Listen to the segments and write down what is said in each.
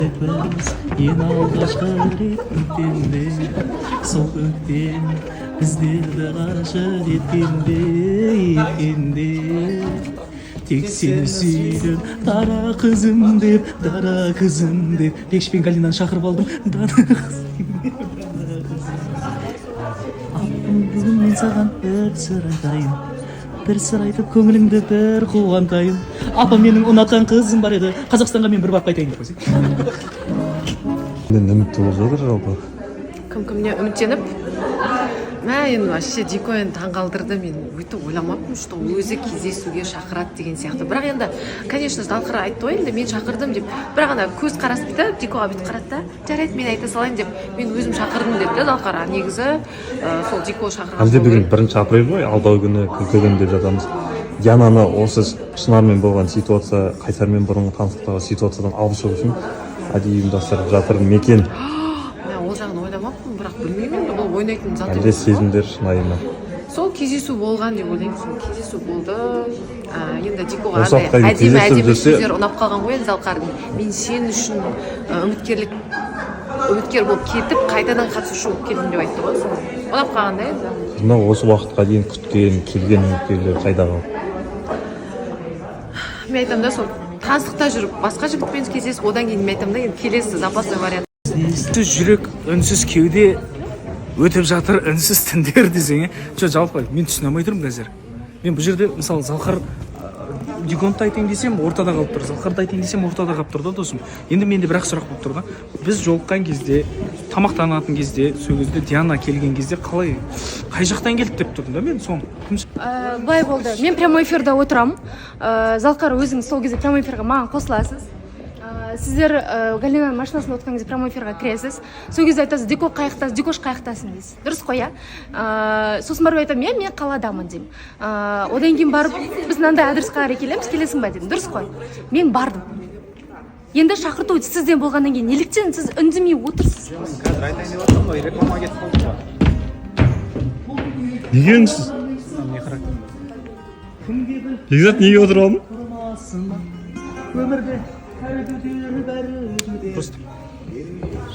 Ең алғашқы рет көктемде, сол көктем біздерді ғашық еткенде, тек сені сүйдім, дара қызым деп. Бекіш пен Галинаны шақырып алдым, дара қызым деп. Бүгін мен саған бір сыр айтайын, бір сыр айтып көңіліңді бір қуантайын. Апа, менің ұнатқан қызым бар еді, Қазақстанға мен бір барып қайтайын деп қойсай. Мен үмітті болып жатыр жалпы. Кім-кімне үміттеніп? Мә, енді вообще Дико енді таңғалдырды. Мен өйтіп ойламаппын, что өзі кездесуге шақырады деген сияқты. Бірақ енді, конечно, Залқар айтты ғой, енді мен шақырдым деп. Бірақ ана көз қарасы бітіп, Дикоға бүйтіп қарады да, жарайды, мен айта салайын деп. Мен өзім шақырдым деп те Залқар. Негізі сол Дико шақырған. Әлде бүгін 1 апрель ғой, алдағы күні күлкіден деп жатамыз. Янаны осы Шынармен болған ситуация, Қайсармен бұрынғы таныстықтағы ситуациядан алып шығу үшін әдейі ұйымдастырып жатыр екен. Ол жағын ойламаппын, бірақ білмеймін енді бұл ойнайтын зат. Әлде сезімдер шынайы ма? Сол кездесу болған деп ойлаймын. Сол кездесу болды. Енді Дикоға әдемі сөздер ұнап қалған ғой енді Залқардың. Мен сен үшін үміткер болып кетіп, қайтадан қатысушы болып келдім деп айтты ғой. Ұнап қалғанда енді. Мына осы уақытқа дейін күткен, келген үміткерлер қайда қалды? Мен айтамын да, сол таныстықта жүріп, басқа жігітпен кездесіп, одан кейін мен айтамын да, енді келесі запасный вариант. Жүрек үнсіз, кеуде өтіп жатыр үнсіз түндер десең, жалпы мен түсіне алмай тұрмын қазір. Мен бұл жерде мысалы Залқар Диконды айтайын десем, ортада қалып тұр. Залқарды айтайын десем, ортада қалып тұр да досым. Енді менде бірақ сұрақ болып тұр да. Біз жолыққан кезде, тамақтанатын кезде, сол кезде Диана келген кезде қай жақтан келді деп тұрдым да мен соны. Былай болды. Мен прямой эфирде отырамын. Залқар өзіңіз сол кезде прямой эфирге маған қосыласыз. Сіздер Галинаның машинасында отырған кезде прямой эфирге кіресіз. Сол кезде айтасыз, Дикош қаяқтасың дейсіз. Дұрыс қой, иә? Сосын барып айтамын, мен қаладамын деймін. Одан кейін барып, біз мынандай адресқа қарай келеміз, келесің ба дедім. Дұрыс қой. Мен бардым. Енді шақырту сізден болғаннан кейін неліктен сіз үндемей отырсыз? Қазір айтайын деп отырмын ғой, рекламаға кетіп қалды ғой. Неге үнсіз? Бекзат неге отырып алдың?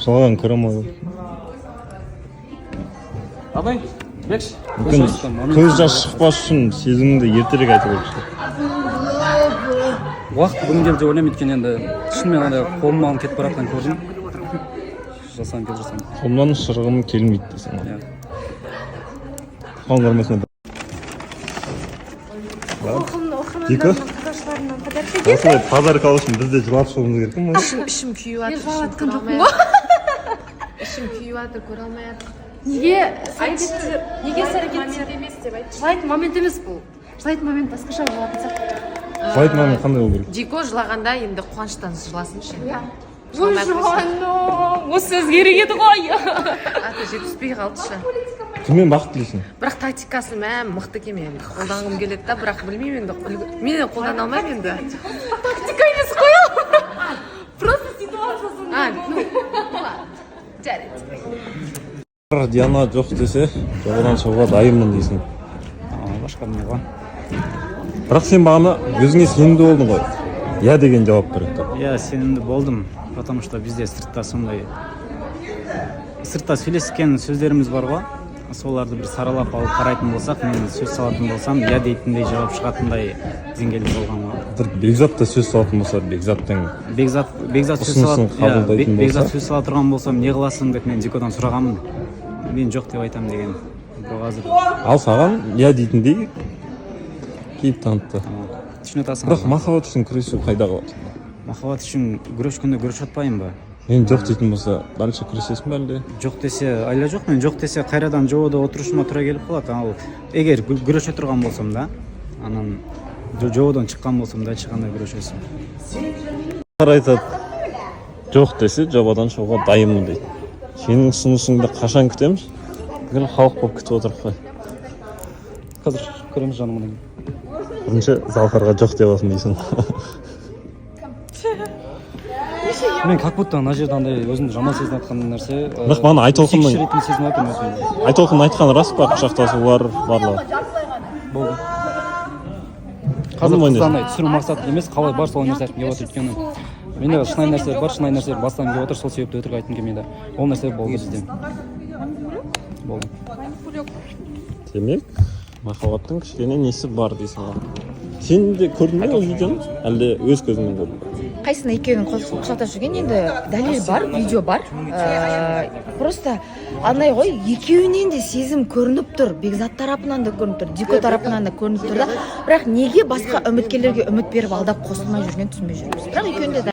Соған кірамай. Абай, Бекш. Мүмкін көз жас шықпас үшін сезіміңді ертерек айтып өтші. Уақыт бүгін келді деп ойлаймын, өйткені енді шынымен андай қолым алып кетіп бара жатқанын көрдім. Жасан. Қолымнан шырғым келмейді десең. Қан көрмесіне. Дико? Осылай подарок алу үшін бізде жылап шығуымыз керек ме? Ішім күйіп жатыр. Мен жылатқан жоқпын ғой. Ішім күйіп жатыр, көре алмай жатыр. Неге сәрекеттер емес деп айтшы. Жылайтын момент емес бұл. Жылайтын момент басқаша болатын сияқты. Жылайтын момент қандай болу керек? Дико жылағанда енді қуаныштан жыласыншы. Ой, жаным, осы сөз керек еді ғой. Аты жетіспей қалдышы. Кіммен бақыт тілейсің? Бірақ тактикасы мықты екен. Қолданғым келеді да, бірақ білмеймін енді. Мен қолдана алмаймын енді. Тактика емес қой. Просто ситуациясын. Жарайды. Диана жоқ десе, жоғынан шығуға дайынмын дейсің. Башқа не ғой. Бірақ сен бағана өзіңе сенімді болдың ғой. Я деген жауап берді. Иә, сенімді болдым, потому что бізде сыртта сөйлескен сөздеріміз бар ғой. Соларды бір саралап алып қарайтын болсақ, мен сөз салатын болсам, я дейтіндей жауап шығатындай деңгейде болған ғой. Бекзат та сөз салатын болса, Бекзат сөз сала тұрған болсам, не қыласың деп мен Дикодан сұрағанмын. Мен жоқ деп айтамын деген. Ал саған я дейтіндей кейіп танытты. Бірақ махаббат үшін күресу қайда қалады? Махаббат үшін күрескенде күресіп жатпаймын ба? Мен жоқ дейтін болса, дальше күресесің бе әлде? Жоқ десе, айла жоқ, мен жоқ десе қайрадан жоғыда отырышыма тұра келіп қалады. Ал егер күресе тұрған болсам да, анан жоғыдан шыққан болсам да, шыққанда күресесің. Айтады, жоқ десе, жобадан шығуға дайынмын дейді. Сенің ұсынысыңды қашан күтеміз? Бүгін халық болып күтіп отырып қой. Қазір көреміз жаным одан. Бірінші Залқарға жоқ деп алсын дейсің. Мен как будто ана жерде андай өзімді жаман сезініп жатқан нәрсе. Бірақ маған Айтолқынның айтқан рас па, құшақтасулар барлығы. Болды. Қазір қызды андай түсіру мақсаты емес, қалай бар сол нәрсе айтып келіп отыр. Өйткені менде шынайы нәрселер бар, шынайы нәрселер бастан келіп отыр, сол себепті өтірік айтқым келмейді. Ол нәрсе болды бізде. Болды. Демек, махаббаттың кішкене несі бар дейсің ғой. Сен де көрдің бе ол видеоны, әлде өз көзіңмен көрдің бе? Қайсыны екеуінің құшақтап жүрген, енді дәлел бар, видео бар. Просто андай ғой, екеуінен де сезім көрініп тұр, Бекзат тарапынан да көрініп тұр, Дико тарапынан да көрініп тұр да, бірақ неге басқа үміткерлерге үміт беріп алдап қосылмай жүрген түсінбей жүрміз. Бірақ екеуінде